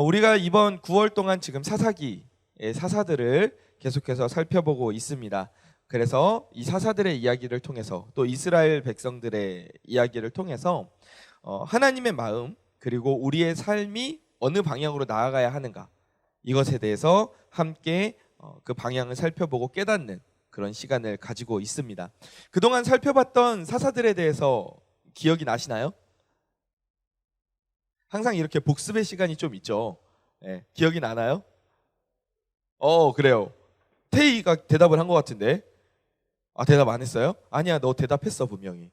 우리가 이번 9월 동안 지금 사사기의 사사들을 계속해서 살펴보고 있습니다. 그래서 이 사사들의 이야기를 통해서 또 이스라엘 백성들의 이야기를 통해서 하나님의 마음 그리고 우리의 삶이 어느 방향으로 나아가야 하는가 이것에 대해서 함께 그 방향을 살펴보고 깨닫는 그런 시간을 가지고 있습니다. 그동안 살펴봤던 사사들에 대해서 기억이 나시나요? 항상 이렇게 복습의 시간이 좀 있죠. 네, 기억이 나나요? 그래요. 태희가 대답을 한 것 같은데. 대답 안 했어요? 아니야, 너 대답했어 분명히.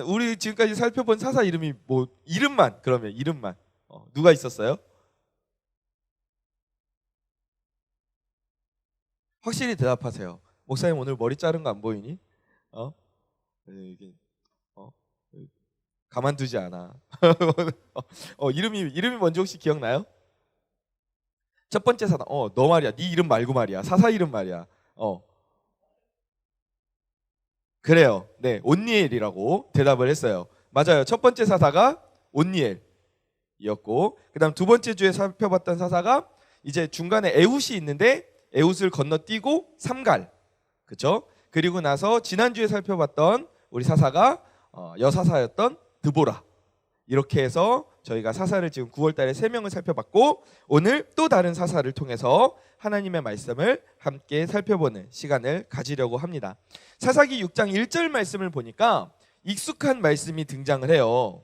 우리 지금까지 살펴본 사사 이름이 이름만 그러면 이름만 누가 있었어요? 확실히 대답하세요. 목사님 오늘 머리 자른 거 안 보이니? 이게 가만두지 않아. 이름이 뭔지 혹시 기억나요? 첫 번째 사사. 너 말이야. 네 이름 말고 말이야. 사사 이름 말이야. 그래요. 네, 온니엘이라고 대답을 했어요. 맞아요. 첫 번째 사사가 온니엘이었고, 그다음 두 번째 주에 살펴봤던 사사가 이제 중간에 에훗이 있는데 에훗을 건너뛰고 삼갈, 그렇죠? 그리고 나서 지난주에 살펴봤던 우리 사사가 여사사였던 드보라. 이렇게 해서 저희가 사사를 지금 9월 달에 3명을 살펴봤고, 오늘 또 다른 사사를 통해서 하나님의 말씀을 함께 살펴보는 시간을 가지려고 합니다. 사사기 6장 1절 말씀을 보니까 익숙한 말씀이 등장을 해요.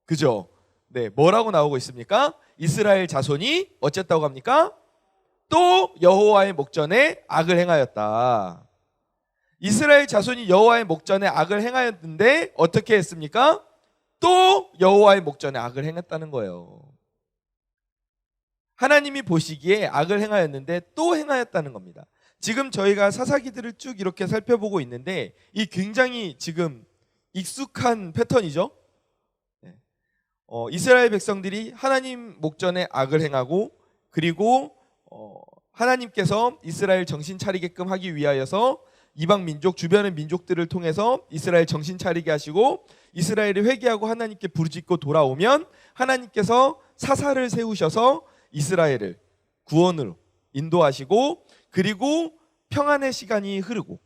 그죠? 네, 뭐라고 나오고 있습니까? 이스라엘 자손이 어쨌다고 합니까? 또 여호와의 목전에 악을 행하였다. 이스라엘 자손이 여호와의 목전에 악을 행하였는데 어떻게 했습니까? 또 여호와의 목전에 악을 행했다는 거예요. 하나님이 보시기에 악을 행하였는데 또 행하였다는 겁니다. 지금 저희가 사사기들을 쭉 이렇게 살펴보고 있는데 이 굉장히 지금 익숙한 패턴이죠. 이스라엘 백성들이 하나님 목전에 악을 행하고, 그리고 하나님께서 이스라엘 정신 차리게끔 하기 위하여서 이방 민족, 주변의 민족들을 통해서 이스라엘 정신 차리게 하시고, 이스라엘이 회개하고 하나님께 부르짖고 돌아오면 하나님께서 사사를 세우셔서 이스라엘을 구원으로 인도하시고, 그리고 평안의 시간이 흐르고,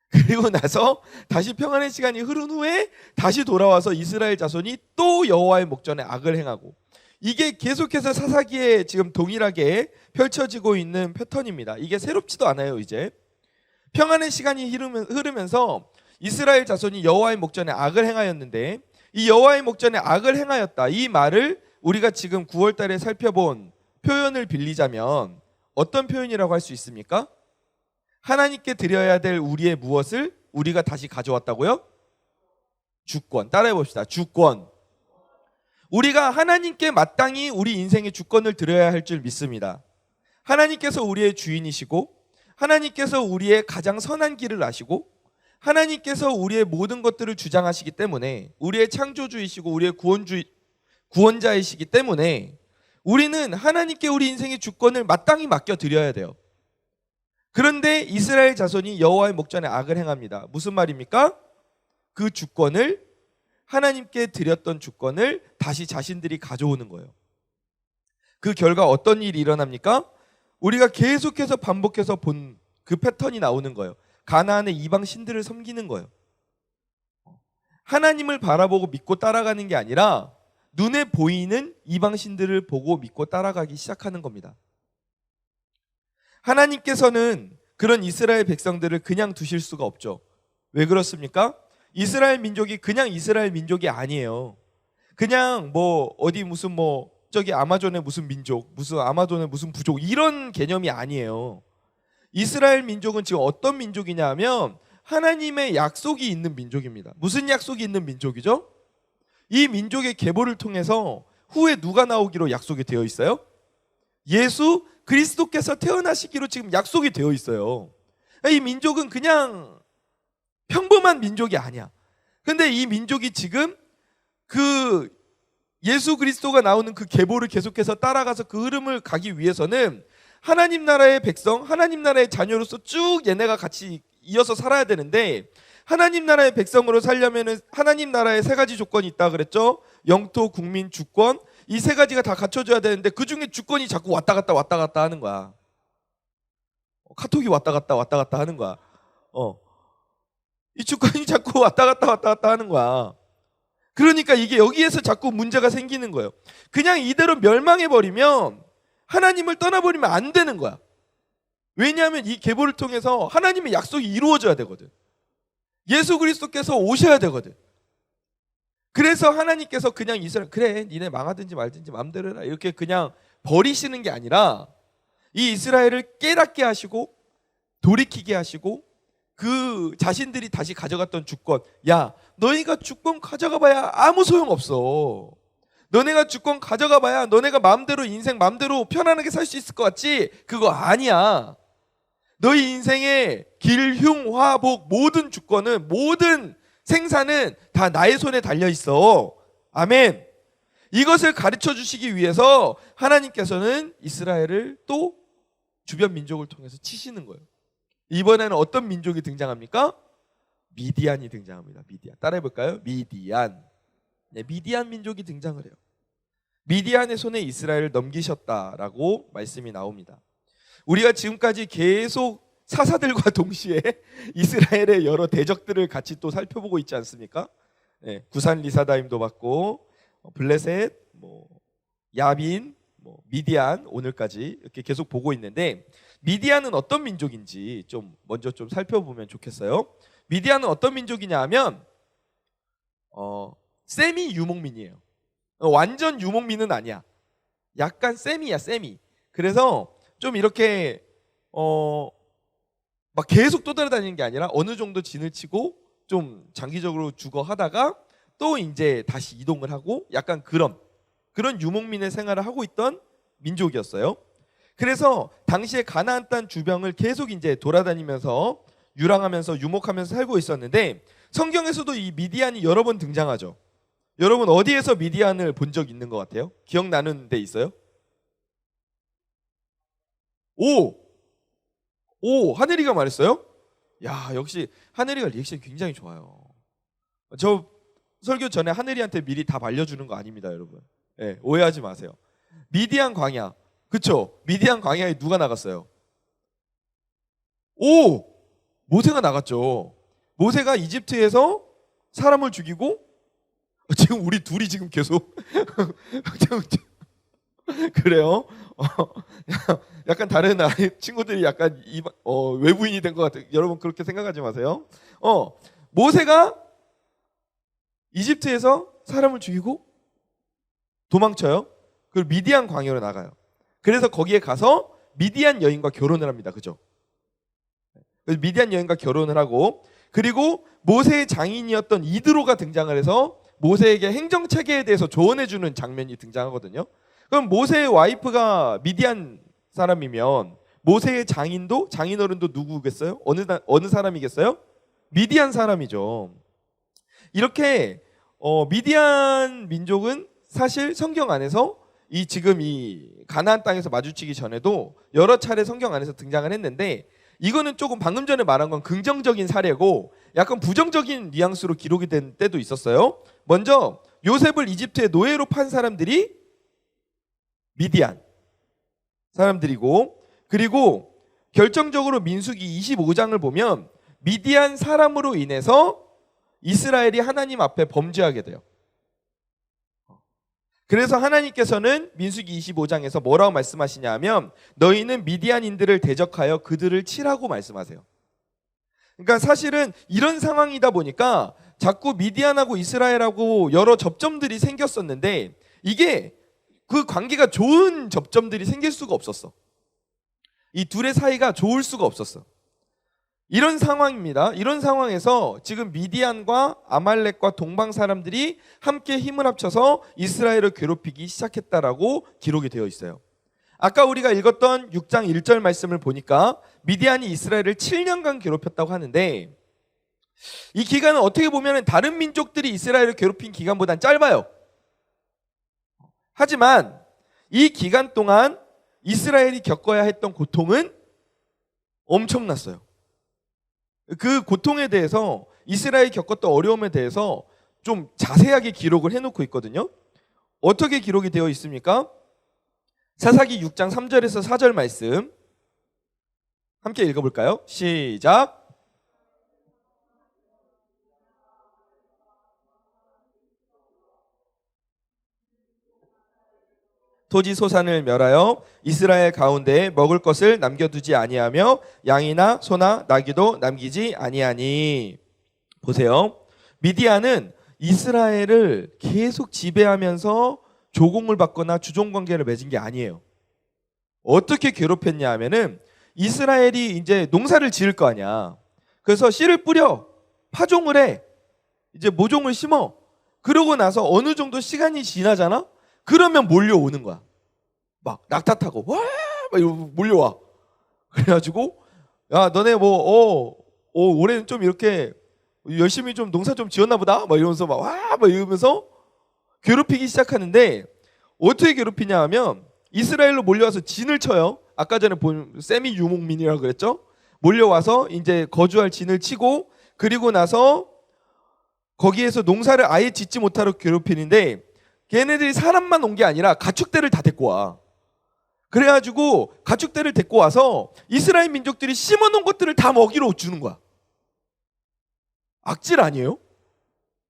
그리고 나서 다시 평안의 시간이 흐른 후에 다시 돌아와서 이스라엘 자손이 또 여호와의 목전에 악을 행하고, 이게 계속해서 사사기에 지금 동일하게 펼쳐지고 있는 패턴입니다. 이게 새롭지도 않아요. 이제 평안의 시간이 흐르면서 이스라엘 자손이 여호와의 목전에 악을 행하였는데, 이 여호와의 목전에 악을 행하였다, 이 말을 우리가 지금 9월 달에 살펴본 표현을 빌리자면 어떤 표현이라고 할 수 있습니까? 하나님께 드려야 될 우리의 무엇을 우리가 다시 가져왔다고요? 주권. 따라해 봅시다. 주권. 우리가 하나님께 마땅히 우리 인생의 주권을 드려야 할 줄 믿습니다. 하나님께서 우리의 주인이시고, 하나님께서 우리의 가장 선한 길을 아시고, 하나님께서 우리의 모든 것들을 주장하시기 때문에, 우리의 창조주이시고 우리의 구원자이시기 때문에 우리는 하나님께 우리 인생의 주권을 마땅히 맡겨드려야 돼요. 그런데 이스라엘 자손이 여호와의 목전에 악을 행합니다. 무슨 말입니까? 그 주권을, 하나님께 드렸던 주권을 다시 자신들이 가져오는 거예요. 그 결과 어떤 일이 일어납니까? 우리가 계속해서 반복해서 본 그 패턴이 나오는 거예요. 가나안의 이방 신들을 섬기는 거예요. 하나님을 바라보고 믿고 따라가는 게 아니라 눈에 보이는 이방 신들을 보고 믿고 따라가기 시작하는 겁니다. 하나님께서는 그런 이스라엘 백성들을 그냥 두실 수가 없죠. 왜 그렇습니까? 이스라엘 민족이 그냥 이스라엘 민족이 아니에요. 그냥 저기 아마존의 무슨 민족, 무슨 아마존의 무슨 부족, 이런 개념이 아니에요. 이스라엘 민족은 지금 어떤 민족이냐 하면 하나님의 약속이 있는 민족입니다. 무슨 약속이 있는 민족이죠? 이 민족의 계보를 통해서 후에 누가 나오기로 약속이 되어 있어요? 예수 그리스도께서 태어나시기로 지금 약속이 되어 있어요. 이 민족은 그냥 평범한 민족이 아니야. 근데 이 민족이 지금 그 예수 그리스도가 나오는 그 계보를 계속해서 따라가서 그 흐름을 가기 위해서는 하나님 나라의 백성, 하나님 나라의 자녀로서 쭉 얘네가 같이 이어서 살아야 되는데, 하나님 나라의 백성으로 살려면 하나님 나라에 세 가지 조건이 있다 그랬죠. 영토, 국민, 주권. 이 세 가지가 다 갖춰져야 되는데 그 중에 주권이 자꾸 왔다 갔다 하는 거야. 카톡이 왔다 갔다 하는 거야. 이 주권이 자꾸 왔다 갔다 하는 거야. 그러니까 이게 여기에서 자꾸 문제가 생기는 거예요. 그냥 이대로 멸망해버리면, 하나님을 떠나버리면 안 되는 거야. 왜냐하면 이 계보를 통해서 하나님의 약속이 이루어져야 되거든. 예수 그리스도께서 오셔야 되거든. 그래서 하나님께서 그냥 이스라엘, 그래 니네 망하든지 말든지 마음대로 해라, 이렇게 그냥 버리시는 게 아니라 이 이스라엘을 깨닫게 하시고 돌이키게 하시고, 그 자신들이 다시 가져갔던 주권, 야 너희가 주권 가져가 봐야 아무 소용없어. 너네가 주권 가져가 봐야 너네가 마음대로 인생 마음대로 편안하게 살 수 있을 것 같지? 그거 아니야. 너희 인생의 길, 흉, 화, 복, 모든 주권은, 모든 생사는 다 나의 손에 달려 있어. 아멘. 이것을 가르쳐 주시기 위해서 하나님께서는 이스라엘을 또 주변 민족을 통해서 치시는 거예요. 이번에는 어떤 민족이 등장합니까? 미디안이 등장합니다. 미디안. 따라해 볼까요? 미디안. 네, 미디안 민족이 등장을 해요. 미디안의 손에 이스라엘을 넘기셨다라고 말씀이 나옵니다. 우리가 지금까지 계속 사사들과 동시에 이스라엘의 여러 대적들을 같이 또 살펴보고 있지 않습니까? 네, 구산 리사다임도 봤고, 블레셋, 야빈, 미디안, 오늘까지 이렇게 계속 보고 있는데, 미디안은 어떤 민족인지 좀 먼저 좀 살펴보면 좋겠어요. 미디안은 어떤 민족이냐 하면 세미 유목민이에요. 완전 유목민은 아니야. 약간 세미야, 세미. 그래서 좀 이렇게 막 계속 떠돌아다니는 게 아니라 어느 정도 진을 치고 좀 장기적으로 주거하다가 또 이제 다시 이동을 하고, 약간 그런 유목민의 생활을 하고 있던 민족이었어요. 그래서 당시에 가나안 땅 주변을 계속 이제 돌아다니면서 유랑하면서 유목하면서 살고 있었는데, 성경에서도 이 미디안이 여러 번 등장하죠. 여러분 어디에서 미디안을 본 적 있는 것 같아요? 기억나는 데 있어요? 하늘이가 말했어요? 야, 역시 하늘이가 리액션이 굉장히 좋아요. 저 설교 전에 하늘이한테 미리 다 알려주는 거 아닙니다, 여러분. 네, 오해하지 마세요. 미디안 광야, 그쵸? 미디안 광야에 누가 나갔어요? 모세가 나갔죠. 모세가 이집트에서 사람을 죽이고, 지금 우리 둘이 지금 계속 그래요? 약간 다른 친구들이 약간 외부인이 된 것 같아요. 여러분 그렇게 생각하지 마세요. 모세가 이집트에서 사람을 죽이고 도망쳐요. 그리고 미디안 광야로 나가요. 그래서 거기에 가서 미디안 여인과 결혼을 합니다. 그죠? 미디안 여인과 결혼을 하고, 그리고 모세의 장인이었던 이드로가 등장을 해서 모세에게 행정체계에 대해서 조언해주는 장면이 등장하거든요. 그럼 모세의 와이프가 미디안 사람이면 모세의 장인어른도 누구겠어요? 어느 사람이겠어요? 미디안 사람이죠. 이렇게 미디안 민족은 사실 성경 안에서 지금 이 가나안 땅에서 마주치기 전에도 여러 차례 성경 안에서 등장을 했는데, 이거는 조금 방금 전에 말한 건 긍정적인 사례고 약간 부정적인 뉘앙스로 기록이 된 때도 있었어요. 먼저 요셉을 이집트의 노예로 판 사람들이 미디안 사람들이고, 그리고 결정적으로 민수기 25장을 보면 미디안 사람으로 인해서 이스라엘이 하나님 앞에 범죄하게 돼요. 그래서 하나님께서는 민수기 25장에서 뭐라고 말씀하시냐 하면, 너희는 미디안인들을 대적하여 그들을 치라고 말씀하세요. 그러니까 사실은 이런 상황이다 보니까 자꾸 미디안하고 이스라엘하고 여러 접점들이 생겼었는데, 이게 그 관계가 좋은 접점들이 생길 수가 없었어. 이 둘의 사이가 좋을 수가 없었어. 이런 상황입니다. 이런 상황에서 지금 미디안과 아말렉과 동방 사람들이 함께 힘을 합쳐서 이스라엘을 괴롭히기 시작했다라고 기록이 되어 있어요. 아까 우리가 읽었던 6장 1절 말씀을 보니까 미디안이 이스라엘을 7년간 괴롭혔다고 하는데, 이 기간은 어떻게 보면 다른 민족들이 이스라엘을 괴롭힌 기간보단 짧아요. 하지만 이 기간 동안 이스라엘이 겪어야 했던 고통은 엄청났어요. 그 고통에 대해서, 이스라엘이 겪었던 어려움에 대해서 좀 자세하게 기록을 해놓고 있거든요. 어떻게 기록이 되어 있습니까? 사사기 6장 3절에서 4절 말씀 함께 읽어볼까요? 시작. 토지 소산을 멸하여 이스라엘 가운데에 먹을 것을 남겨두지 아니하며 양이나 소나 나귀도 남기지 아니하니. 보세요. 미디안은 이스라엘을 계속 지배하면서 조공을 받거나 주종관계를 맺은 게 아니에요. 어떻게 괴롭혔냐 하면은 이스라엘이 이제 농사를 지을 거 아니야. 그래서 씨를 뿌려 파종을 해. 이제 모종을 심어. 그러고 나서 어느 정도 시간이 지나잖아? 그러면 몰려오는 거야. 막 낙타 타고 와! 막 이러고 몰려와. 그래가지고 야 너네 올해는 좀 이렇게 열심히 좀 농사 좀 지었나 보다. 막 이러면서 막 이러면서 괴롭히기 시작하는데 어떻게 괴롭히냐 하면 이스라엘로 몰려와서 진을 쳐요. 아까 전에 본 세미 유목민이라고 그랬죠. 몰려와서 이제 거주할 진을 치고 그리고 나서 거기에서 농사를 아예 짓지 못하도록 괴롭히는데 걔네들이 사람만 온 게 아니라 가축대를 다 데리고 와. 그래가지고 가축대를 데리고 와서 이스라엘 민족들이 심어놓은 것들을 다 먹이로 주는 거야. 악질 아니에요?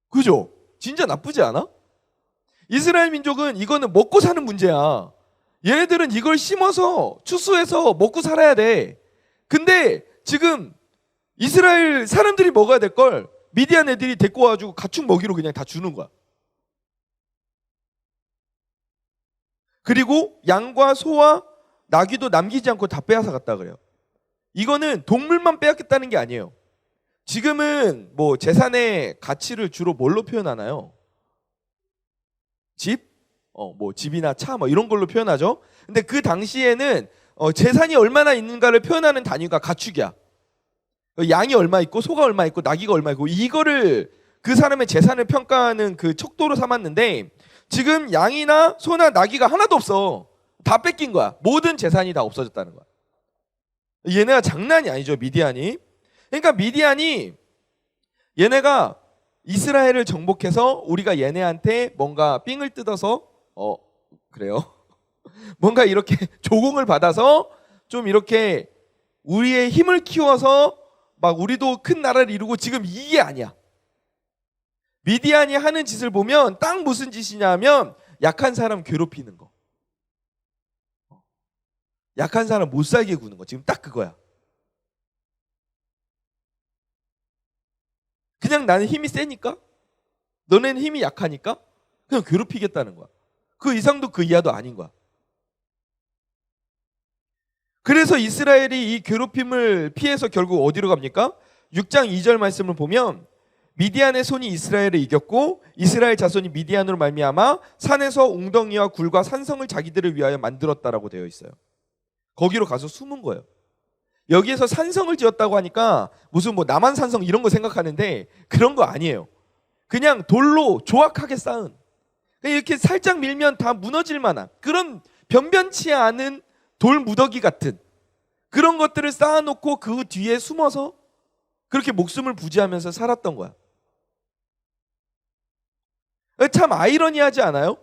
그죠? 진짜 나쁘지 않아? 이스라엘 민족은 이거는 먹고 사는 문제야. 얘네들은 이걸 심어서 추수해서 먹고 살아야 돼. 근데 지금 이스라엘 사람들이 먹어야 될 걸 미디안 애들이 데리고 와가지고 가축 먹이로 그냥 다 주는 거야. 그리고 양과 소와 나귀도 남기지 않고 다 빼앗아 갔다 그래요. 이거는 동물만 빼앗겠다는 게 아니에요. 지금은 뭐 재산의 가치를 주로 뭘로 표현하나요? 집? 뭐 집이나 차 뭐 이런 걸로 표현하죠. 근데 그 당시에는 재산이 얼마나 있는가를 표현하는 단위가 가축이야. 양이 얼마 있고 소가 얼마 있고 나귀가 얼마 있고 이거를 그 사람의 재산을 평가하는 그 척도로 삼았는데 지금 양이나 소나 나귀가 하나도 없어. 다 뺏긴 거야. 모든 재산이 다 없어졌다는 거야. 얘네가 장난이 아니죠, 미디안이. 그러니까 미디안이 얘네가 이스라엘을 정복해서 우리가 얘네한테 뭔가 삥을 뜯어서 그래요. 뭔가 이렇게 조공을 받아서 좀 이렇게 우리의 힘을 키워서 막 우리도 큰 나라를 이루고 지금 이게 아니야. 미디안이 하는 짓을 보면 딱 무슨 짓이냐면 약한 사람 괴롭히는 거. 약한 사람 못 살게 구는 거. 지금 딱 그거야. 그냥 나는 힘이 세니까 너네는 힘이 약하니까 그냥 괴롭히겠다는 거야. 그 이상도 그 이하도 아닌 거야. 그래서 이스라엘이 이 괴롭힘을 피해서 결국 어디로 갑니까? 6장 2절 말씀을 보면 미디안의 손이 이스라엘을 이겼고 이스라엘 자손이 미디안으로 말미암아 산에서 웅덩이와 굴과 산성을 자기들을 위하여 만들었다라고 되어 있어요. 거기로 가서 숨은 거예요. 여기에서 산성을 지었다고 하니까 무슨 뭐 남한산성 이런 거 생각하는데 그런 거 아니에요. 그냥 돌로 조악하게 쌓은 이렇게 살짝 밀면 다 무너질 만한 그런 변변치 않은 돌 무더기 같은 그런 것들을 쌓아놓고 그 뒤에 숨어서 그렇게 목숨을 부지하면서 살았던 거야. 참 아이러니하지 않아요?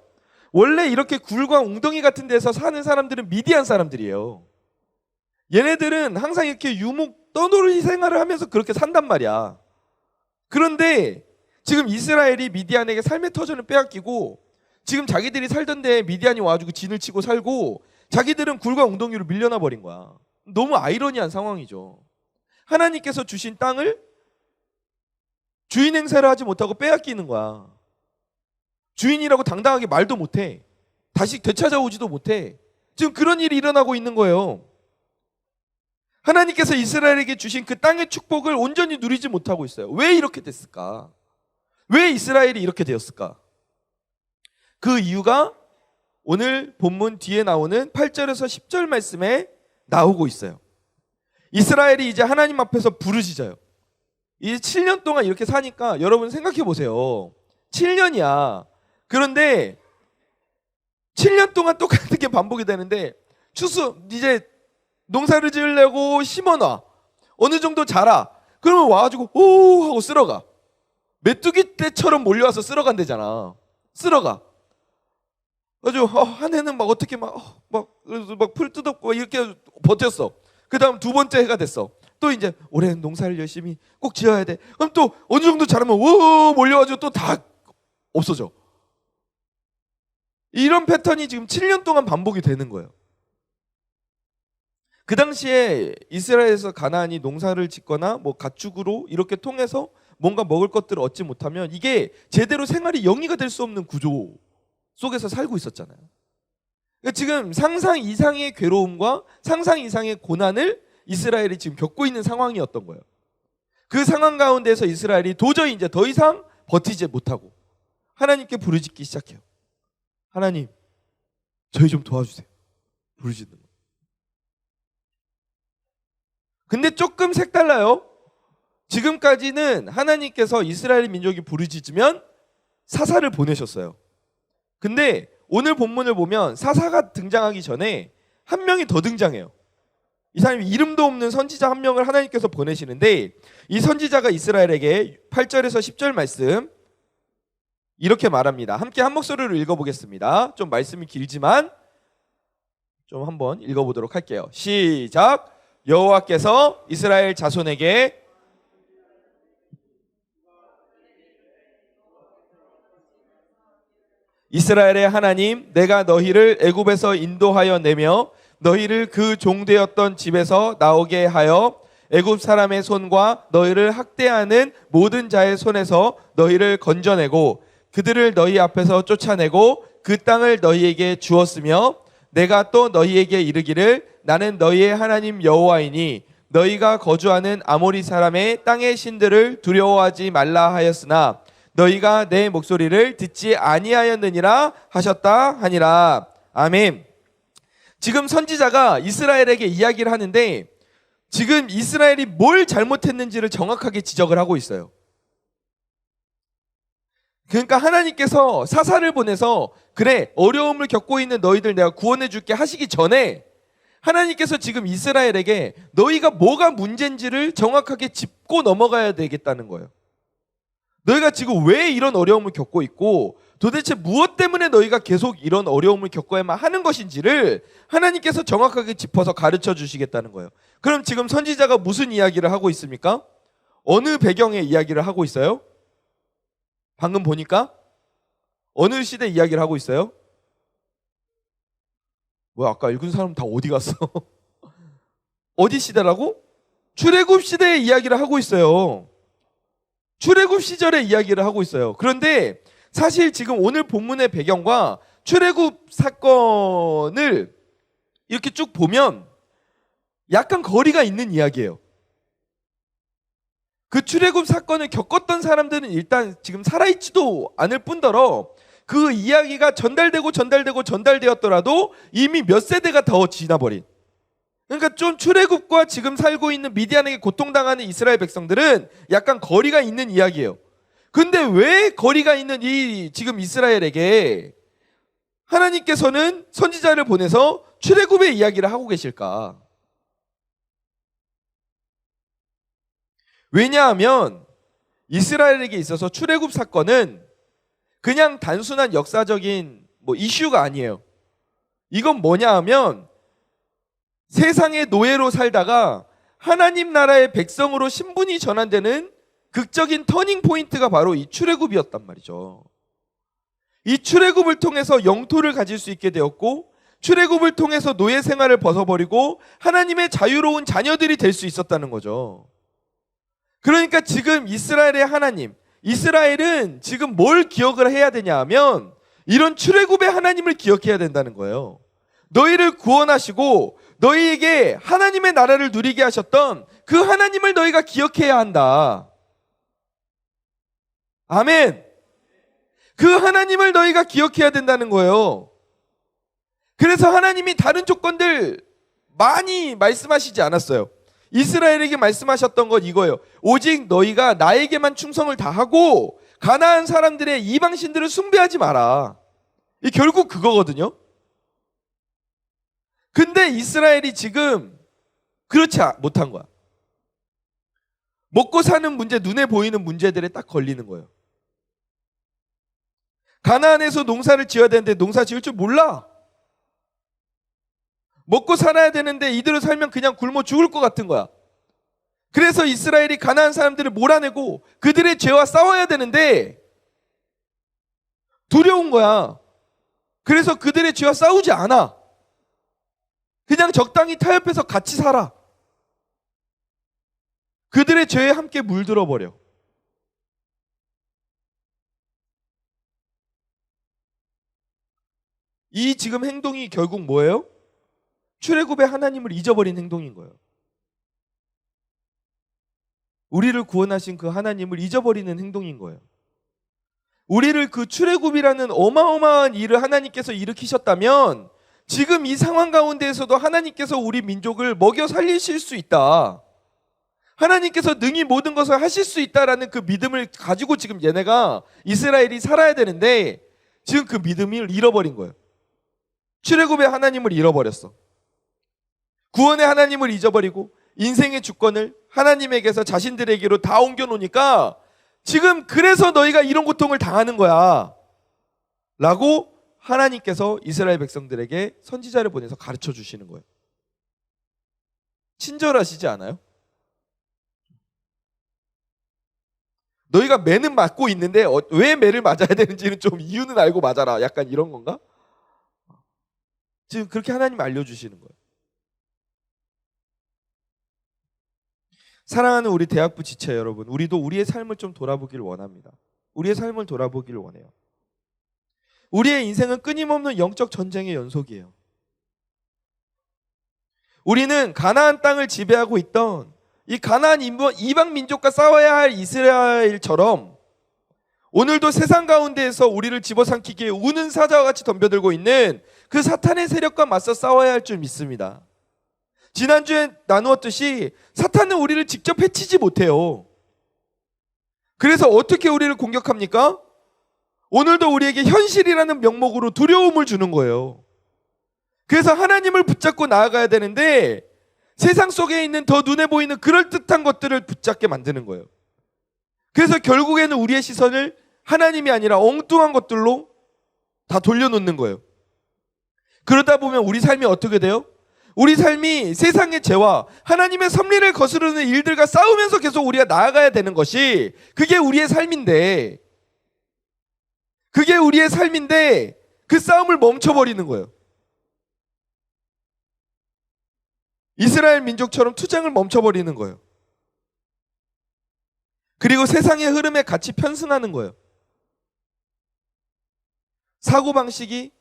원래 이렇게 굴과 웅덩이 같은 데서 사는 사람들은 미디안 사람들이에요. 얘네들은 항상 이렇게 유목 떠돌이 생활을 하면서 그렇게 산단 말이야. 그런데 지금 이스라엘이 미디안에게 삶의 터전을 빼앗기고 지금 자기들이 살던 데에 미디안이 와가지고 진을 치고 살고 자기들은 굴과 웅덩이로 밀려나 버린 거야. 너무 아이러니한 상황이죠. 하나님께서 주신 땅을 주인 행세를 하지 못하고 빼앗기는 거야. 주인이라고 당당하게 말도 못해. 다시 되찾아오지도 못해. 지금 그런 일이 일어나고 있는 거예요. 하나님께서 이스라엘에게 주신 그 땅의 축복을 온전히 누리지 못하고 있어요. 왜 이렇게 됐을까? 왜 이스라엘이 이렇게 되었을까? 그 이유가 오늘 본문 뒤에 나오는 8절에서 10절 말씀에 나오고 있어요. 이스라엘이 이제 하나님 앞에서 부르짖어요. 이제 7년 동안 이렇게 사니까 여러분 생각해 보세요. 7년이야. 그런데 7년 동안 똑같은 게 반복이 되는데 추수 이제 농사를 지으려고 심어놔. 어느 정도 자라. 그러면 와가지고 오 하고 쓸어가. 메뚜기 떼처럼 몰려와서 쓸어간대잖아. 쓸어가. 아주 한 해는 막 어떻게 막 풀 뜯었고 이렇게 버텼어. 그다음 두 번째 해가 됐어. 또 이제 올해는 농사를 열심히 꼭 지어야 돼. 그럼 또 어느 정도 자라면 오 몰려가지고 또 다 없어져. 이런 패턴이 지금 7년 동안 반복이 되는 거예요. 그 당시에 이스라엘에서 가나안이 농사를 짓거나 뭐 가축으로 이렇게 통해서 뭔가 먹을 것들을 얻지 못하면 이게 제대로 생활이 영위가 될 수 없는 구조 속에서 살고 있었잖아요. 그러니까 지금 상상 이상의 괴로움과 상상 이상의 고난을 이스라엘이 지금 겪고 있는 상황이었던 거예요. 그 상황 가운데서 이스라엘이 도저히 이제 더 이상 버티지 못하고 하나님께 부르짖기 시작해요. 하나님, 저희 좀 도와주세요. 부르짖는 거. 근데 조금 색달라요. 지금까지는 하나님께서 이스라엘 민족이 부르짖으면 사사를 보내셨어요. 근데 오늘 본문을 보면 사사가 등장하기 전에 한 명이 더 등장해요. 이 사람이 이름도 없는 선지자 한 명을 하나님께서 보내시는데 이 선지자가 이스라엘에게 8절에서 10절 말씀 이렇게 말합니다. 함께 한 목소리로 읽어보겠습니다. 좀 말씀이 길지만 좀 한번 읽어보도록 할게요. 시작. 여호와께서 이스라엘 자손에게 이스라엘의 하나님, 내가 너희를 애굽에서 인도하여 내며 너희를 그 종되었던 집에서 나오게 하여 애굽 사람의 손과 너희를 학대하는 모든 자의 손에서 너희를 건져내고 그들을 너희 앞에서 쫓아내고 그 땅을 너희에게 주었으며 내가 또 너희에게 이르기를 나는 너희의 하나님 여호와이니 너희가 거주하는 아모리 사람의 땅의 신들을 두려워하지 말라 하였으나 너희가 내 목소리를 듣지 아니하였느니라 하셨다 하니라. 아멘. 지금 선지자가 이스라엘에게 이야기를 하는데 지금 이스라엘이 뭘 잘못했는지를 정확하게 지적을 하고 있어요. 그러니까 하나님께서 사사를 보내서 그래 어려움을 겪고 있는 너희들 내가 구원해 줄게 하시기 전에 하나님께서 지금 이스라엘에게 너희가 뭐가 문제인지를 정확하게 짚고 넘어가야 되겠다는 거예요. 너희가 지금 왜 이런 어려움을 겪고 있고 도대체 무엇 때문에 너희가 계속 이런 어려움을 겪어야만 하는 것인지를 하나님께서 정확하게 짚어서 가르쳐 주시겠다는 거예요. 그럼 지금 선지자가 무슨 이야기를 하고 있습니까? 어느 배경의 이야기를 하고 있어요? 방금 보니까 어느 시대 이야기를 하고 있어요? 뭐야 아까 읽은 사람 다 어디 갔어? 어디 시대라고? 출애굽 시대의 이야기를 하고 있어요. 출애굽 시절의 이야기를 하고 있어요. 그런데 사실 지금 오늘 본문의 배경과 출애굽 사건을 이렇게 쭉 보면 약간 거리가 있는 이야기예요. 그 출애굽 사건을 겪었던 사람들은 일단 지금 살아있지도 않을 뿐더러 그 이야기가 전달되었더라도 이미 몇 세대가 더 지나버린. 그러니까 좀 출애굽과 지금 살고 있는 미디안에게 고통당하는 이스라엘 백성들은 약간 거리가 있는 이야기예요. 근데 왜 거리가 있는 이 지금 이스라엘에게 하나님께서는 선지자를 보내서 출애굽의 이야기를 하고 계실까? 왜냐하면 이스라엘에게 있어서 출애굽 사건은 그냥 단순한 역사적인 이슈가 아니에요. 이건 뭐냐 하면 세상의 노예로 살다가 하나님 나라의 백성으로 신분이 전환되는 극적인 터닝 포인트가 바로 이 출애굽이었단 말이죠. 이 출애굽을 통해서 영토를 가질 수 있게 되었고 출애굽을 통해서 노예 생활을 벗어버리고 하나님의 자유로운 자녀들이 될 수 있었다는 거죠. 그러니까 지금 이스라엘의 하나님, 이스라엘은 지금 뭘 기억을 해야 되냐 하면 이런 출애굽의 하나님을 기억해야 된다는 거예요. 너희를 구원하시고 너희에게 하나님의 나라를 누리게 하셨던 그 하나님을 너희가 기억해야 한다. 아멘. 그 하나님을 너희가 기억해야 된다는 거예요. 그래서 하나님이 다른 조건들 많이 말씀하시지 않았어요. 이스라엘에게 말씀하셨던 건 이거예요. 오직 너희가 나에게만 충성을 다하고 가나안 사람들의 이방 신들을 숭배하지 마라. 이 결국 그거거든요. 근데 이스라엘이 지금 그렇지 못한 거야. 먹고 사는 문제, 눈에 보이는 문제들에 딱 걸리는 거예요. 가나안에서 농사를 지어야 되는데 농사 지을 줄 몰라. 먹고 살아야 되는데 이대로 살면 그냥 굶어 죽을 것 같은 거야. 그래서 이스라엘이 가나안 사람들을 몰아내고 그들의 죄와 싸워야 되는데 두려운 거야. 그래서 그들의 죄와 싸우지 않아. 그냥 적당히 타협해서 같이 살아. 그들의 죄에 함께 물들어 버려. 이 지금 행동이 결국 뭐예요? 출애굽의 하나님을 잊어버린 행동인 거예요. 우리를 구원하신 그 하나님을 잊어버리는 행동인 거예요. 우리를 그 출애굽이라는 어마어마한 일을 하나님께서 일으키셨다면 지금 이 상황 가운데에서도 하나님께서 우리 민족을 먹여 살리실 수 있다. 하나님께서 능히 모든 것을 하실 수 있다라는 그 믿음을 가지고 지금 얘네가 이스라엘이 살아야 되는데 지금 그 믿음을 잃어버린 거예요. 출애굽의 하나님을 잃어버렸어. 구원의 하나님을 잊어버리고 인생의 주권을 하나님에게서 자신들에게로 다 옮겨놓으니까 지금 그래서 너희가 이런 고통을 당하는 거야 라고 하나님께서 이스라엘 백성들에게 선지자를 보내서 가르쳐 주시는 거예요. 친절하시지 않아요? 너희가 매는 맞고 있는데 왜 매를 맞아야 되는지는 좀 이유는 알고 맞아라. 약간 이런 건가? 지금 그렇게 하나님 알려주시는 거예요. 사랑하는 우리 대학부 지체 여러분, 우리도 우리의 삶을 좀 돌아보길 원합니다. 우리의 삶을 돌아보길 원해요. 우리의 인생은 끊임없는 영적 전쟁의 연속이에요. 우리는 가나안 땅을 지배하고 있던 이 가나안 이방 민족과 싸워야 할 이스라엘처럼 오늘도 세상 가운데에서 우리를 집어삼키기에 우는 사자와 같이 덤벼들고 있는 그 사탄의 세력과 맞서 싸워야 할 줄 믿습니다. 지난주에 나누었듯이 사탄은 우리를 직접 해치지 못해요. 그래서 어떻게 우리를 공격합니까? 오늘도 우리에게 현실이라는 명목으로 두려움을 주는 거예요. 그래서 하나님을 붙잡고 나아가야 되는데 세상 속에 있는 더 눈에 보이는 그럴듯한 것들을 붙잡게 만드는 거예요. 그래서 결국에는 우리의 시선을 하나님이 아니라 엉뚱한 것들로 다 돌려놓는 거예요. 그러다 보면 우리 삶이 어떻게 돼요? 우리 삶이 세상의 죄와 하나님의 섭리를 거스르는 일들과 싸우면서 계속 우리가 나아가야 되는 것이 그게 우리의 삶인데 그 싸움을 멈춰버리는 거예요. 이스라엘 민족처럼 투쟁을 멈춰버리는 거예요. 그리고 세상의 흐름에 같이 편승하는 거예요. 사고방식이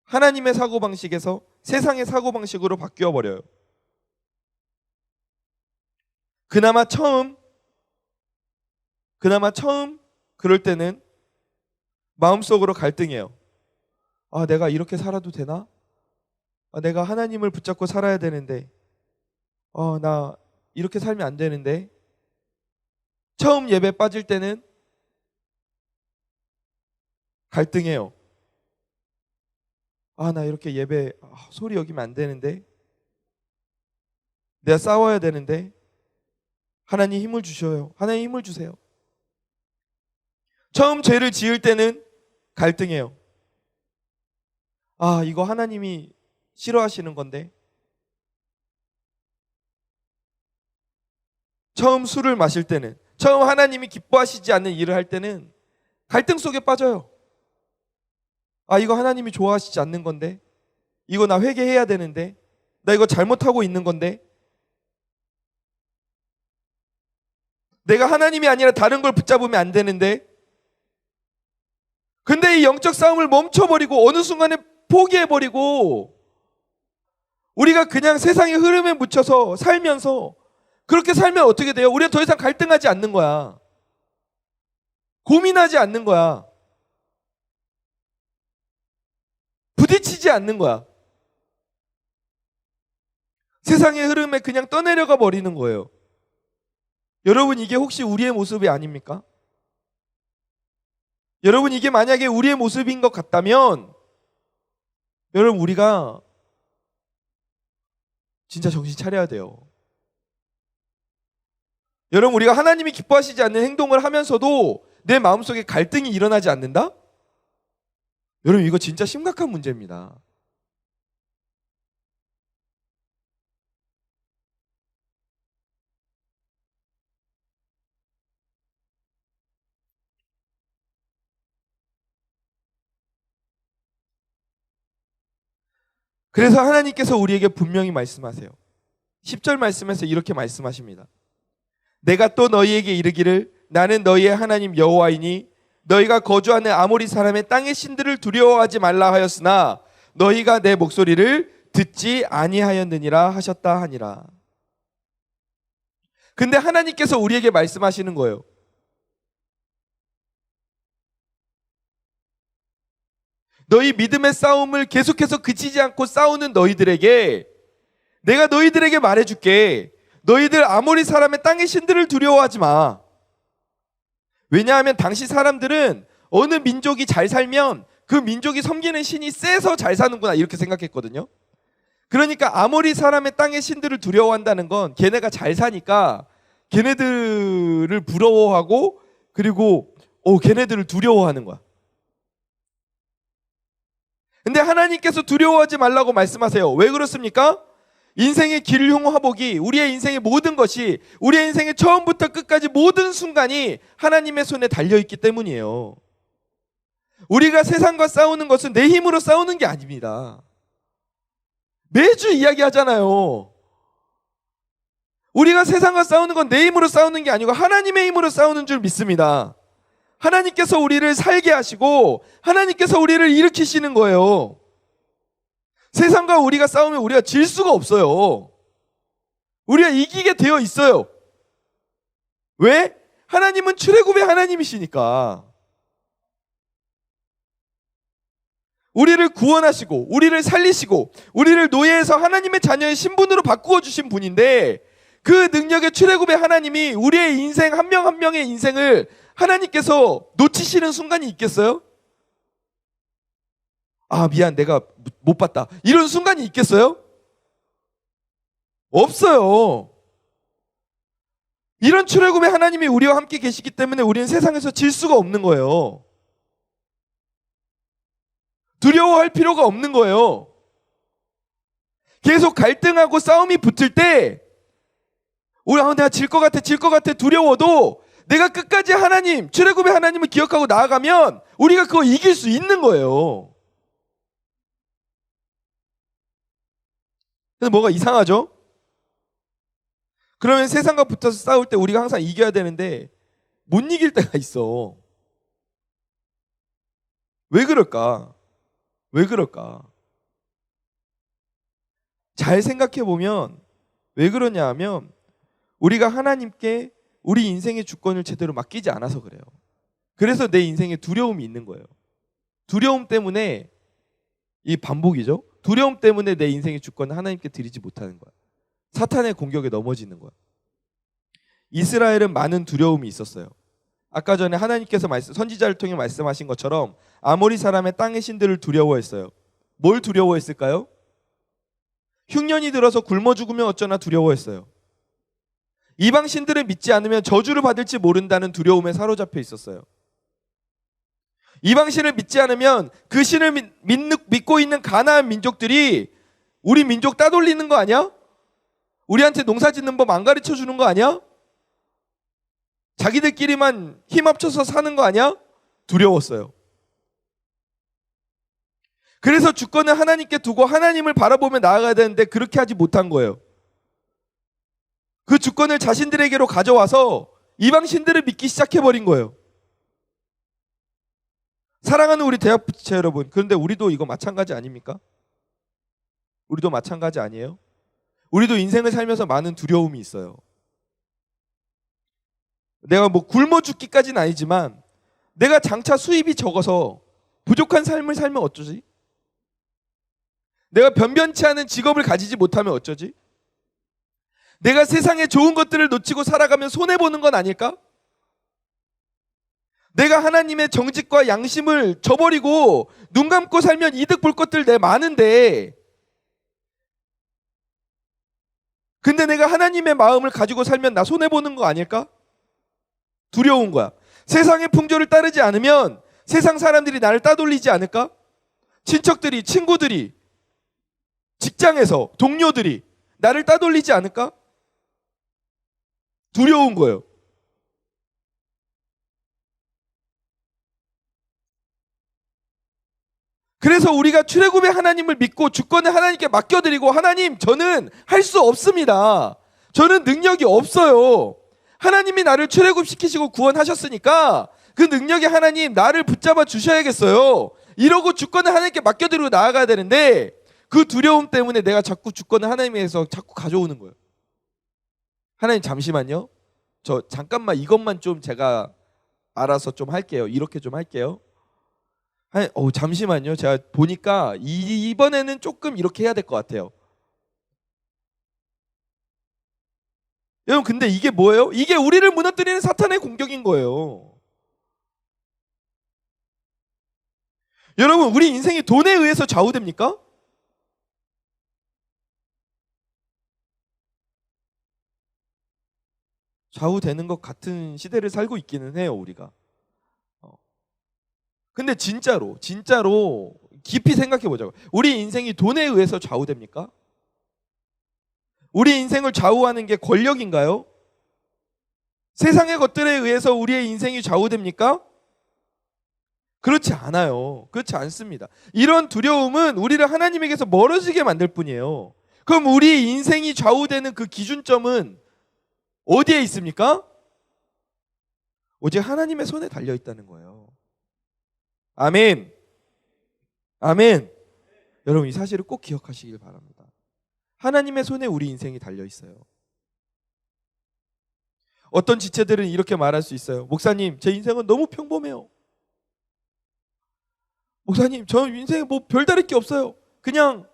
하나님의 사고방식에서 세상의 사고방식으로 바뀌어버려요. 그나마 처음 그럴 때는 마음속으로 갈등해요. 아, 내가 이렇게 살아도 되나? 아, 내가 하나님을 붙잡고 살아야 되는데 나 이렇게 살면 안 되는데. 처음 예배 빠질 때는 갈등해요. 아, 나 이렇게 예배 소리 여기면 안 되는데. 내가 싸워야 되는데. 하나님 힘을 주셔요. 하나님 힘을 주세요. 처음 죄를 지을 때는 갈등해요. 아, 이거 하나님이 싫어하시는 건데. 처음 술을 마실 때는, 처음 하나님이 기뻐하시지 않는 일을 할 때는 갈등 속에 빠져요. 아, 이거 하나님이 좋아하시지 않는 건데. 이거 나 회개해야 되는데. 나 이거 잘못하고 있는 건데. 내가 하나님이 아니라 다른 걸 붙잡으면 안 되는데. 근데 이 영적 싸움을 멈춰버리고 어느 순간에 포기해버리고 우리가 그냥 세상의 흐름에 묻혀서 살면서 그렇게 살면 어떻게 돼요? 우리가 더 이상 갈등하지 않는 거야. 고민하지 않는 거야. 부딪히지 않는 거야. 세상의 흐름에 그냥 떠내려가 버리는 거예요. 여러분, 이게 혹시 우리의 모습이 아닙니까? 여러분, 이게 만약에 우리의 모습인 것 같다면 여러분, 우리가 진짜 정신 차려야 돼요. 여러분, 우리가 하나님이 기뻐하시지 않는 행동을 하면서도 내 마음속에 갈등이 일어나지 않는다? 여러분, 이거 진짜 심각한 문제입니다. 그래서 하나님께서 우리에게 분명히 말씀하세요. 10절 말씀에서 이렇게 말씀하십니다. 내가 또 너희에게 이르기를 나는 너희의 하나님 여호와이니 너희가 거주하는 아모리 사람의 땅의 신들을 두려워하지 말라 하였으나 너희가 내 목소리를 듣지 아니하였느니라 하셨다 하니라. 근데 하나님께서 우리에게 말씀하시는 거예요. 너희 믿음의 싸움을 계속해서 그치지 않고 싸우는 너희들에게 내가 너희들에게 말해줄게. 너희들 아모리 사람의 땅의 신들을 두려워하지 마. 왜냐하면 당시 사람들은 어느 민족이 잘 살면 그 민족이 섬기는 신이 세서 잘 사는구나 이렇게 생각했거든요. 그러니까 아모리 사람의 땅의 신들을 두려워한다는 건 걔네가 잘 사니까 걔네들을 부러워하고 그리고 걔네들을 두려워하는 거야. 근데 하나님께서 두려워하지 말라고 말씀하세요. 왜 그렇습니까? 인생의 길흉화복이 우리의 인생의 모든 것이 우리의 인생의 처음부터 끝까지 모든 순간이 하나님의 손에 달려있기 때문이에요. 우리가 세상과 싸우는 것은 내 힘으로 싸우는 게 아닙니다. 매주 이야기하잖아요. 우리가 세상과 싸우는 건 내 힘으로 싸우는 게 아니고 하나님의 힘으로 싸우는 줄 믿습니다. 하나님께서 우리를 살게 하시고 하나님께서 우리를 일으키시는 거예요. 세상과 우리가 싸우면 우리가 질 수가 없어요. 우리가 이기게 되어 있어요. 왜? 하나님은 출애굽의 하나님이시니까. 우리를 구원하시고 우리를 살리시고 우리를 노예에서 하나님의 자녀의 신분으로 바꾸어 주신 분인데 그 능력의 출애굽의 하나님이 우리의 인생 한 명 한 명의 인생을 하나님께서 놓치시는 순간이 있겠어요? 아, 미안, 내가 못 봤다. 이런 순간이 있겠어요? 없어요. 이런 출애굽의 하나님이 우리와 함께 계시기 때문에 우리는 세상에서 질 수가 없는 거예요. 두려워할 필요가 없는 거예요. 계속 갈등하고 싸움이 붙을 때 내가 질 것 같아 두려워도 내가 끝까지 하나님, 출애굽의 하나님을 기억하고 나아가면 우리가 그거 이길 수 있는 거예요. 그래서 뭐가 이상하죠? 그러면 세상과 붙어서 싸울 때 우리가 항상 이겨야 되는데 못 이길 때가 있어. 왜 그럴까? 왜 그럴까? 잘 생각해 보면 왜 그러냐 하면 우리가 하나님께 우리 인생의 주권을 제대로 맡기지 않아서 그래요. 그래서 내 인생에 두려움이 있는 거예요. 두려움 때문에 이 반복이죠. 두려움 때문에 내 인생의 주권을 하나님께 드리지 못하는 거야. 사탄의 공격에 넘어지는 거야. 이스라엘은 많은 두려움이 있었어요. 아까 전에 하나님께서 선지자를 통해 말씀하신 것처럼 아모리 사람의 땅의 신들을 두려워했어요. 뭘 두려워했을까요? 흉년이 들어서 굶어 죽으면 어쩌나 두려워했어요. 이방 신들을 믿지 않으면 저주를 받을지 모른다는 두려움에 사로잡혀 있었어요. 이방 신을 믿지 않으면 그 신을 믿고 있는 가나안 민족들이 우리 민족 따돌리는 거 아니야? 우리한테 농사 짓는 법 안 가르쳐 주는 거 아니야? 자기들끼리만 힘 합쳐서 사는 거 아니야? 두려웠어요. 그래서 주권을 하나님께 두고 하나님을 바라보며 나아가야 되는데 그렇게 하지 못한 거예요. 그 주권을 자신들에게로 가져와서 이방 신들을 믿기 시작해버린 거예요. 사랑하는 우리 대학부채 여러분, 그런데 우리도 이거 마찬가지 아닙니까? 우리도 마찬가지 아니에요? 우리도 인생을 살면서 많은 두려움이 있어요. 내가 굶어 죽기까지는 아니지만 내가 장차 수입이 적어서 부족한 삶을 살면 어쩌지? 내가 변변치 않은 직업을 가지지 못하면 어쩌지? 내가 세상에 좋은 것들을 놓치고 살아가면 손해보는 건 아닐까? 내가 하나님의 정직과 양심을 저버리고 눈 감고 살면 이득 볼 것들 내 많은데 근데 내가 하나님의 마음을 가지고 살면 나 손해보는 거 아닐까? 두려운 거야. 세상의 풍조를 따르지 않으면 세상 사람들이 나를 따돌리지 않을까? 친척들이, 친구들이, 직장에서 동료들이 나를 따돌리지 않을까? 두려운 거예요. 그래서 우리가 출애굽의 하나님을 믿고 주권을 하나님께 맡겨드리고, 하나님, 저는 할 수 없습니다. 저는 능력이 없어요. 하나님이 나를 출애굽시키시고 구원하셨으니까 그 능력이 하나님 나를 붙잡아 주셔야겠어요. 이러고 주권을 하나님께 맡겨드리고 나아가야 되는데, 그 두려움 때문에 내가 자꾸 주권을 하나님에서 자꾸 가져오는 거예요. 하나님 잠시만요. 저 잠깐만 이것만 좀 제가 알아서 좀 할게요. 이렇게 좀 할게요. 잠시만요. 제가 보니까 이번에는 조금 이렇게 해야 될 것 같아요. 여러분, 근데 이게 뭐예요? 이게 우리를 무너뜨리는 사탄의 공격인 거예요. 여러분, 우리 인생이 돈에 의해서 좌우됩니까? 좌우되는 것 같은 시대를 살고 있기는 해요, 우리가. 근데 진짜로 깊이 생각해 보자고. 우리 인생이 돈에 의해서 좌우됩니까? 우리 인생을 좌우하는 게 권력인가요? 세상의 것들에 의해서 우리의 인생이 좌우됩니까? 그렇지 않아요. 그렇지 않습니다. 이런 두려움은 우리를 하나님에게서 멀어지게 만들 뿐이에요. 그럼 우리 인생이 좌우되는 그 기준점은 어디에 있습니까? 오직 하나님의 손에 달려 있다는 거예요. 아멘. 아멘. 여러분, 이 사실을 꼭 기억하시길 바랍니다. 하나님의 손에 우리 인생이 달려 있어요. 어떤 지체들은 이렇게 말할 수 있어요. 목사님, 제 인생은 너무 평범해요. 목사님, 저 인생에 뭐 별다를 게 없어요. 그냥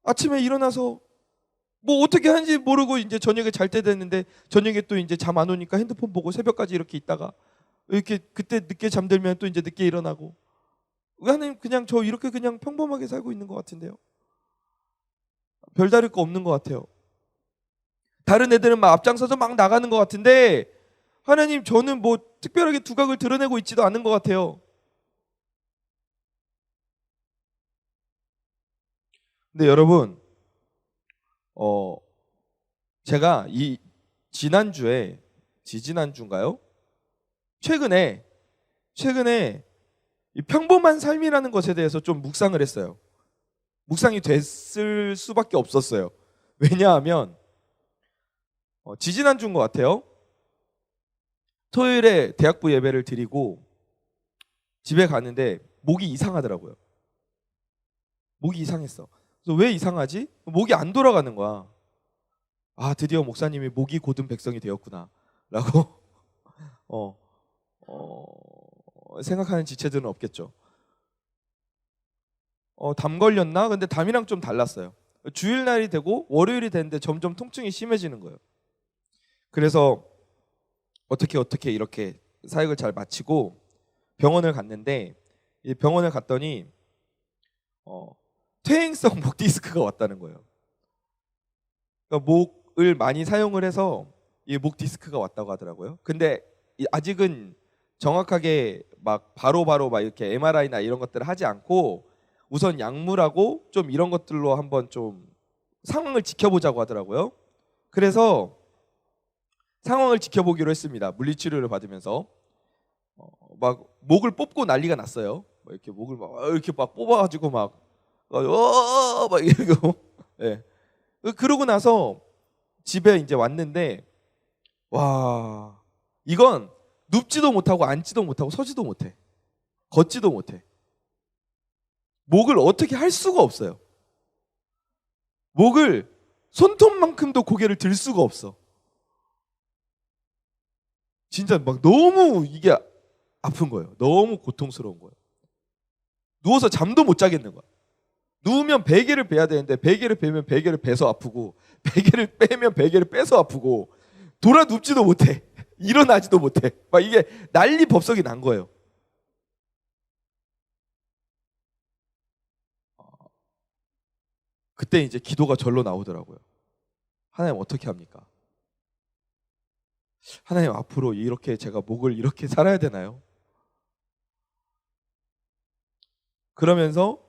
아침에 일어나서 뭐 어떻게 하는지 모르고 이제 저녁에 잘 때 됐는데, 저녁에 또 이제 잠 안 오니까 핸드폰 보고 새벽까지 이렇게 있다가 이렇게 그때 늦게 잠들면 또 이제 늦게 일어나고. 하나님, 그냥 저 이렇게 그냥 평범하게 살고 있는 것 같은데요. 별다를 거 없는 것 같아요. 다른 애들은 막 앞장서서 막 나가는 것 같은데, 하나님, 저는 뭐 특별하게 두각을 드러내고 있지도 않은 것 같아요. 근데 여러분, 제가 이 지난주에, 지지난주인가요? 최근에 이 평범한 삶이라는 것에 대해서 좀 묵상을 했어요. 묵상이 됐을 수밖에 없었어요. 왜냐하면 지지난주인 것 같아요. 토요일에 대학부 예배를 드리고 집에 가는데 목이 이상하더라고요. 목이 이상했어. 그래서 왜 이상하지? 목이 안 돌아가는 거야. 아, 드디어 목사님이 목이 곧은 백성이 되었구나 라고 생각하는 지체들은 없겠죠. 담 걸렸나? 근데 담이랑 좀 달랐어요. 주일날이 되고 월요일이 됐는데 점점 통증이 심해지는 거예요. 그래서 어떻게 이렇게 사역을 잘 마치고 병원을 갔는데, 이 병원을 갔더니 퇴행성 목 디스크가 왔다는 거예요. 그러니까 목을 많이 사용을 해서 이 목 디스크가 왔다고 하더라고요. 근데 아직은 정확하게 막 바로바로 막 이렇게 MRI나 이런 것들을 하지 않고 우선 약물하고 좀 이런 것들로 한번 좀 상황을 지켜보자고 하더라고요. 그래서 상황을 지켜보기로 했습니다. 물리치료를 받으면서 막 목을 뽑고 난리가 났어요. 막 이렇게 목을 막 이렇게 막 뽑아가지고 막 이러고. 예. 그러고 나서 집에 이제 왔는데, 와, 이건 눕지도 못하고 앉지도 못하고 서지도 못해. 걷지도 못해. 목을 어떻게 할 수가 없어요. 목을 손톱만큼도 고개를 들 수가 없어. 진짜 막 너무 이게 아픈 거예요. 너무 고통스러운 거예요. 누워서 잠도 못 자겠는 거야. 누우면 베개를 베야 되는데 베개를 베면 베개를 베서 아프고, 베개를 빼면 베개를 빼서 아프고, 돌아 눕지도 못해. 일어나지도 못해. 막 이게 난리 법석이 난 거예요. 그때 이제 기도가 절로 나오더라고요. 하나님, 어떻게 합니까? 하나님, 앞으로 이렇게 제가 목을 이렇게 살아야 되나요? 그러면서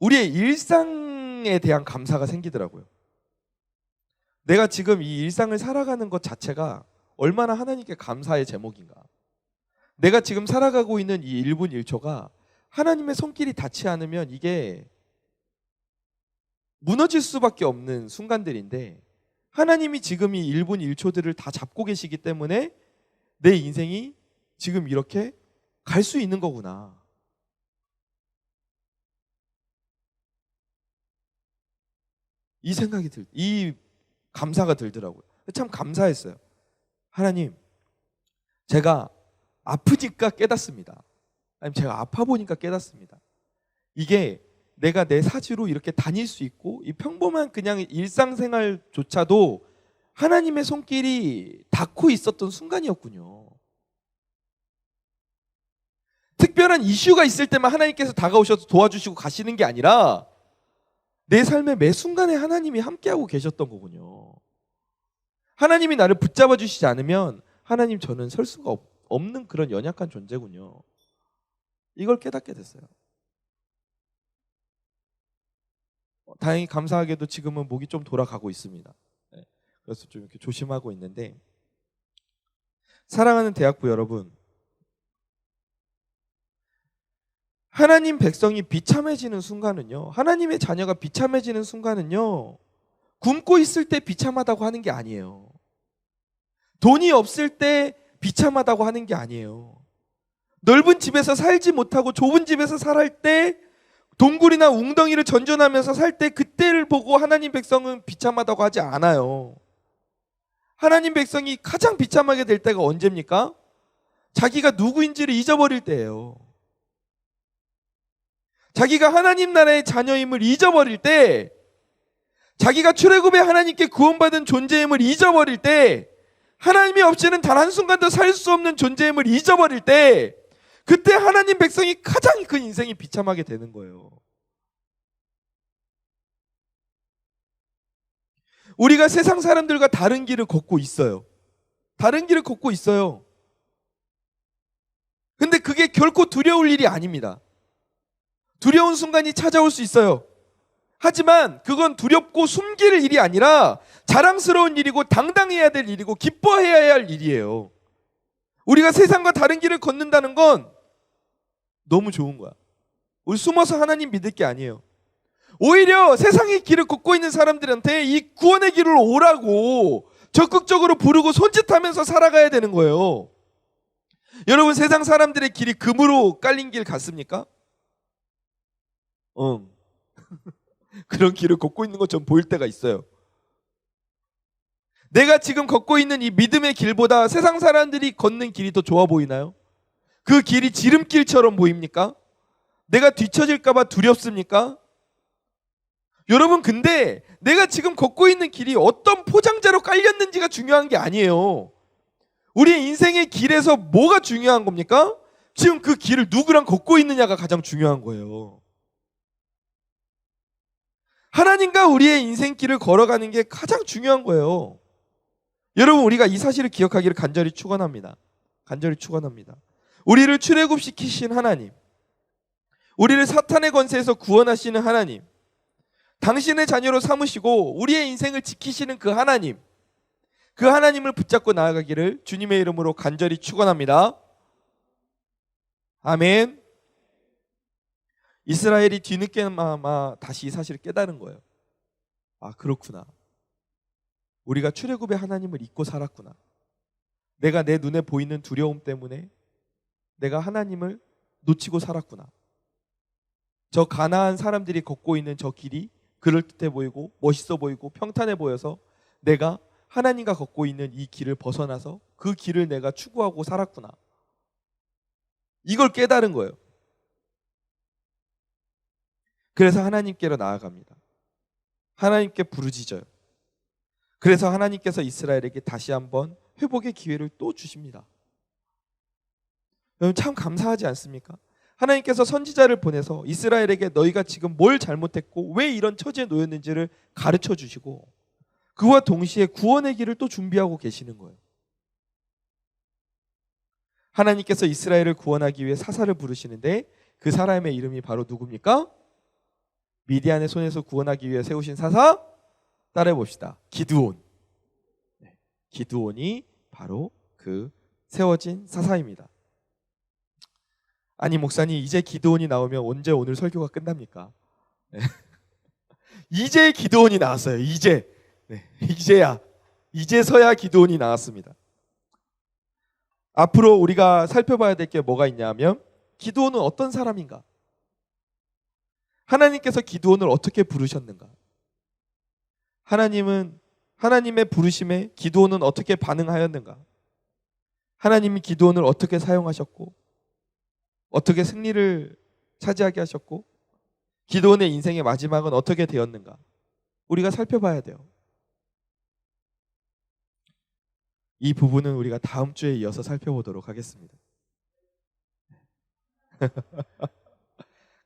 우리의 일상에 대한 감사가 생기더라고요. 내가 지금 이 일상을 살아가는 것 자체가 얼마나 하나님께 감사의 제목인가. 내가 지금 살아가고 있는 이 1분 1초가 하나님의 손길이 닿지 않으면 이게 무너질 수밖에 없는 순간들인데, 하나님이 지금 이 1분 1초들을 다 잡고 계시기 때문에 내 인생이 지금 이렇게 갈 수 있는 거구나. 이 감사가 들더라고요. 참 감사했어요. 하나님, 제가 아프니까 깨닫습니다. 아니면 제가 아파 보니까 깨닫습니다. 이게 내가 내 사지로 이렇게 다닐 수 있고, 이 평범한 그냥 일상생활조차도 하나님의 손길이 닿고 있었던 순간이었군요. 특별한 이슈가 있을 때만 하나님께서 다가오셔서 도와주시고 가시는 게 아니라 내 삶의 매 순간에 하나님이 함께하고 계셨던 거군요. 하나님이 나를 붙잡아 주시지 않으면 하나님, 저는 설 수가 없는 그런 연약한 존재군요. 이걸 깨닫게 됐어요. 다행히 감사하게도 지금은 목이 좀 돌아가고 있습니다. 그래서 좀 이렇게 조심하고 있는데, 사랑하는 대학부 여러분, 하나님 백성이 비참해지는 순간은요, 하나님의 자녀가 비참해지는 순간은요, 굶고 있을 때 비참하다고 하는 게 아니에요. 돈이 없을 때 비참하다고 하는 게 아니에요. 넓은 집에서 살지 못하고 좁은 집에서 살 때, 동굴이나 웅덩이를 전전하면서 살 때, 그때를 보고 하나님 백성은 비참하다고 하지 않아요. 하나님 백성이 가장 비참하게 될 때가 언제입니까? 자기가 누구인지를 잊어버릴 때예요. 자기가 하나님 나라의 자녀임을 잊어버릴 때, 자기가 출애굽의 하나님께 구원받은 존재임을 잊어버릴 때, 하나님이 없이는 단 한순간도 살 수 없는 존재임을 잊어버릴 때, 그때 하나님 백성이 가장 그 인생이 비참하게 되는 거예요. 우리가 세상 사람들과 다른 길을 걷고 있어요. 다른 길을 걷고 있어요. 근데 그게 결코 두려울 일이 아닙니다. 두려운 순간이 찾아올 수 있어요. 하지만 그건 두렵고 숨길 일이 아니라 자랑스러운 일이고 당당해야 될 일이고 기뻐해야 할 일이에요. 우리가 세상과 다른 길을 걷는다는 건 너무 좋은 거야. 우리 숨어서 하나님 믿을 게 아니에요. 오히려 세상의 길을 걷고 있는 사람들한테 이 구원의 길을 오라고 적극적으로 부르고 손짓하면서 살아가야 되는 거예요. 여러분, 세상 사람들의 길이 금으로 깔린 길 같습니까? 그런 길을 걷고 있는 것처럼 보일 때가 있어요. 내가 지금 걷고 있는 이 믿음의 길보다 세상 사람들이 걷는 길이 더 좋아 보이나요? 그 길이 지름길처럼 보입니까? 내가 뒤처질까 봐 두렵습니까? 여러분, 근데 내가 지금 걷고 있는 길이 어떤 포장재로 깔렸는지가 중요한 게 아니에요. 우리의 인생의 길에서 뭐가 중요한 겁니까? 지금 그 길을 누구랑 걷고 있느냐가 가장 중요한 거예요. 하나님과 우리의 인생길을 걸어가는 게 가장 중요한 거예요. 여러분, 우리가 이 사실을 기억하기를 간절히 축원합니다. 간절히 축원합니다. 우리를 출애굽시키신 하나님, 우리를 사탄의 권세에서 구원하시는 하나님, 당신의 자녀로 삼으시고 우리의 인생을 지키시는 그 하나님, 그 하나님을 붙잡고 나아가기를 주님의 이름으로 간절히 축원합니다. 아멘. 이스라엘이 뒤늦게나마 다시 이 사실을 깨달은 거예요. 아, 그렇구나. 우리가 출애굽의 하나님을 잊고 살았구나. 내가 내 눈에 보이는 두려움 때문에 내가 하나님을 놓치고 살았구나. 저 가나안 사람들이 걷고 있는 저 길이 그럴듯해 보이고 멋있어 보이고 평탄해 보여서 내가 하나님과 걷고 있는 이 길을 벗어나서 그 길을 내가 추구하고 살았구나. 이걸 깨달은 거예요. 그래서 하나님께로 나아갑니다. 하나님께 부르짖어요. 그래서 하나님께서 이스라엘에게 다시 한번 회복의 기회를 또 주십니다. 여러분, 참 감사하지 않습니까? 하나님께서 선지자를 보내서 이스라엘에게 너희가 지금 뭘 잘못했고 왜 이런 처지에 놓였는지를 가르쳐 주시고, 그와 동시에 구원의 길을 또 준비하고 계시는 거예요. 하나님께서 이스라엘을 구원하기 위해 사사를 부르시는데 그 사람의 이름이 바로 누굽니까? 미디안의 손에서 구원하기 위해 세우신 사사, 따라해 봅시다. 기드온. 네, 기드온이 바로 그 세워진 사사입니다. 아니 목사님, 이제 기드온이 나오면 언제 오늘 설교가 끝납니까? 네. 이제 기드온이 나왔어요. 이제서야 기드온이 나왔습니다. 앞으로 우리가 살펴봐야 될 게 뭐가 있냐면, 기드온은 어떤 사람인가? 하나님께서 기드온을 어떻게 부르셨는가? 하나님의 부르심에 기드온은 어떻게 반응하였는가? 하나님이 기드온을 어떻게 사용하셨고, 어떻게 승리를 차지하게 하셨고, 기드온의 인생의 마지막은 어떻게 되었는가? 우리가 살펴봐야 돼요. 이 부분은 우리가 다음 주에 이어서 살펴보도록 하겠습니다.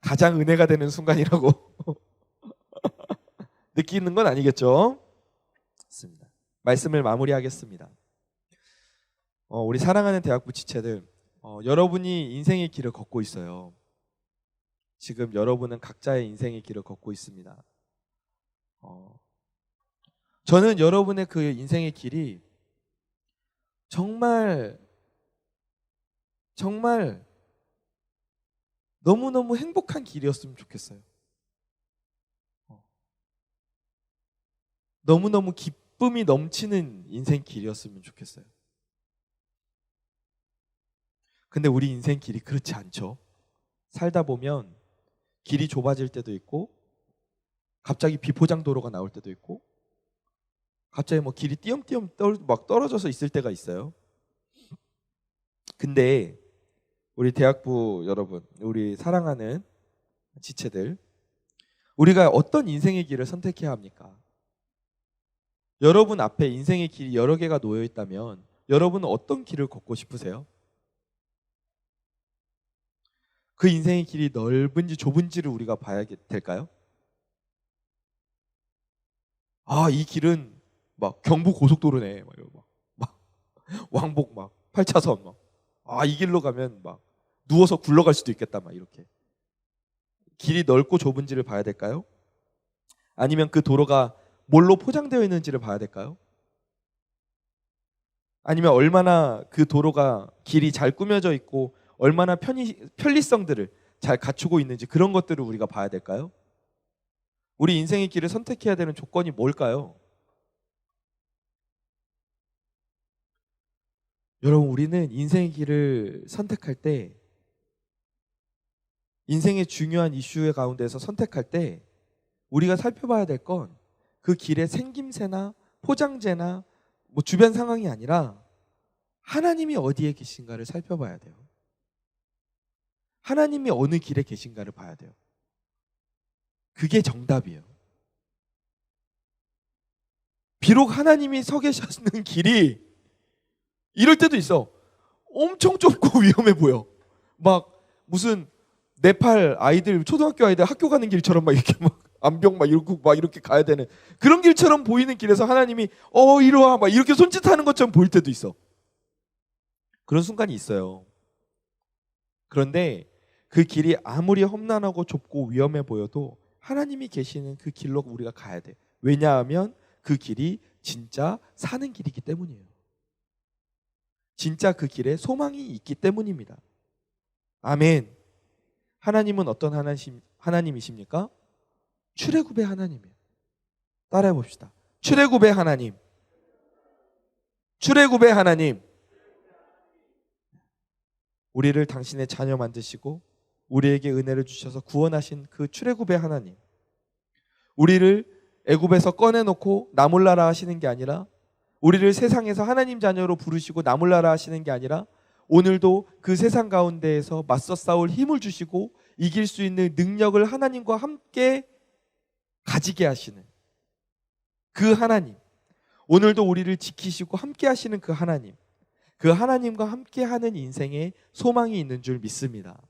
가장 은혜가 되는 순간이라고 느끼는 건 아니겠죠? 맞습니다. 말씀을 마무리하겠습니다. 우리 사랑하는 대학부 지체들, 여러분이 인생의 길을 걷고 있어요. 지금 여러분은 각자의 인생의 길을 걷고 있습니다. 저는 여러분의 그 인생의 길이 정말 너무너무 행복한 길이었으면 좋겠어요. 너무너무 기쁨이 넘치는 인생 길이었으면 좋겠어요. 근데 우리 인생 길이 그렇지 않죠. 살다 보면 길이 좁아질 때도 있고, 갑자기 비포장도로가 나올 때도 있고, 갑자기 뭐 길이 띄엄띄엄 막 떨어져서 있을 때가 있어요. 근데 우리 대학부 여러분, 우리 사랑하는 지체들, 우리가 어떤 인생의 길을 선택해야 합니까? 여러분 앞에 인생의 길이 여러 개가 놓여 있다면 여러분은 어떤 길을 걷고 싶으세요? 그 인생의 길이 넓은지 좁은지를 우리가 봐야 될까요? 이 길은 막 경부 고속도로네, 막 왕복 막 8차선 이 길로 가면 막 누워서 굴러갈 수도 있겠다, 막 이렇게. 길이 넓고 좁은지를 봐야 될까요? 아니면 그 도로가 뭘로 포장되어 있는지를 봐야 될까요? 아니면 얼마나 그 도로가 길이 잘 꾸며져 있고 얼마나 편리성들을 잘 갖추고 있는지, 그런 것들을 우리가 봐야 될까요? 우리 인생의 길을 선택해야 되는 조건이 뭘까요? 여러분, 우리는 인생의 길을 선택할 때, 인생의 중요한 이슈의 가운데서 선택할 때 우리가 살펴봐야 될 건 그 길의 생김새나 포장재나 뭐 주변 상황이 아니라 하나님이 어디에 계신가를 살펴봐야 돼요. 하나님이 어느 길에 계신가를 봐야 돼요. 그게 정답이에요. 비록 하나님이 서 계시는 길이 이럴 때도 있어. 엄청 좁고 위험해 보여. 막 무슨 네팔 아이들, 초등학교 아이들 학교 가는 길처럼 막 이렇게 막 암벽 막 이렇게 가야 되는 그런 길처럼 보이는 길에서 하나님이 이리 와 막 이렇게 손짓하는 것처럼 보일 때도 있어. 그런 순간이 있어요. 그런데 그 길이 아무리 험난하고 좁고 위험해 보여도 하나님이 계시는 그 길로 우리가 가야 돼. 왜냐하면 그 길이 진짜 사는 길이기 때문이에요. 진짜 그 길에 소망이 있기 때문입니다. 아멘. 하나님은 어떤 하나님이십니까? 출애굽의 하나님이에요. 따라해 봅시다. 출애굽의 하나님. 출애굽의 하나님. 우리를 당신의 자녀 만드시고 우리에게 은혜를 주셔서 구원하신 그 출애굽의 하나님. 우리를 애굽에서 꺼내놓고 나 몰라라 하시는 게 아니라, 우리를 세상에서 하나님 자녀로 부르시고 나 몰라라 하시는 게 아니라, 오늘도 그 세상 가운데에서 맞서 싸울 힘을 주시고 이길 수 있는 능력을 하나님과 함께 가지게 하시는 그 하나님, 오늘도 우리를 지키시고 함께 하시는 그 하나님, 그 하나님과 함께 하는 인생에 소망이 있는 줄 믿습니다.